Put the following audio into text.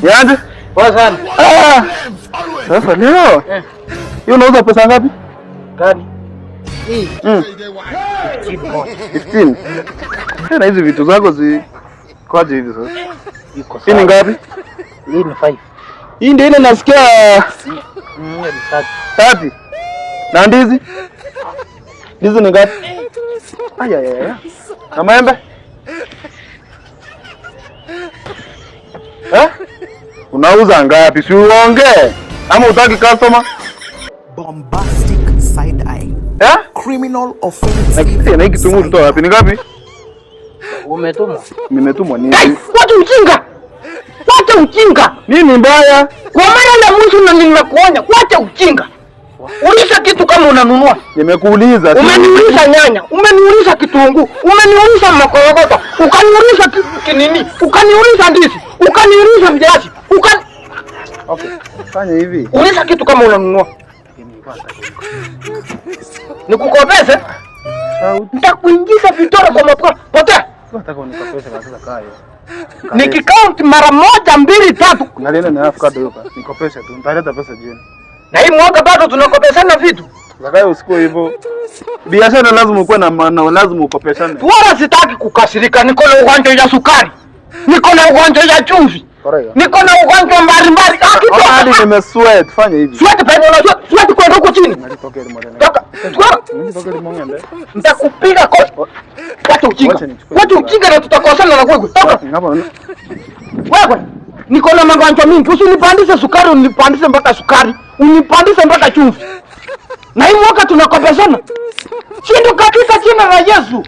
Yaani? Poa sana. Sasa leo. Hiyo unauza pesa ngapi? Gani? Hii. 15. Na hizi vitu zako kwaje hivi sasa? Iko sawa. Hii ni ngapi? Hii ni 5. Hii ndio ile nasikia Ni 30. Na ndizi? Ndizi ni ngapi? Aya. Na maembe? Unauza ngapi? Si uongee. Ama utaki customer? Bombastic side eye. Criminal offensive. Na hiki tungu tutoa wapi? Ni ngapi? Umetumwa? Nimetumwa nini? Wacha ujinga. Wacha ujinga. Nini mbaya? Kwa maana na mwisho na nimekuonya. Wacha ujinga. Uliza kitu kama unanunua. Nimekuuliza. Umeniuliza nyanya, umeniuliza kitunguu, umeniuliza makorogoto, ukaniuliza kinini, ukaniuliza ndizi, ukaniuliza viazi, Okay, fanya hivi. Uliza kitu kama unanunua. Nikukopese? Nitakuingiza vitoro kwa mapua. Potea. Nataka unikopeshe sasa kayo. Nikicount mara 1, 2, 3. Nalienda na half card hiyo. Nikopeshe tu. Nitaleta pesa jioni. Na hii mwaka bado tunakopeshana vitu. Zakayo usikue hivyo. Biashara lazima ukuwe na lazima ukopeshane. Wala sitaki kukasirika, niko na ugonjwa ya sukari. Niko na ugonjwa ya chumvi. Niko na ugonjwa mbalimbali. Hadi nimesweat, fanya hivi. Sweat pale unajua, sweat kwenda huko chini. Nalitokea mmoja. Toka. Nitakupiga kofi. Wacha ujinga. Wacha ujinga na tutakosana na wewe. Toka. Wewe. Niko na magonjwa mingi. Usinipandishe sukari, unipandishe mpaka sukari. Unipandishe mpaka chumvi. Na hii mwaka tunakopeshana. Shindu katika jina la Yesu.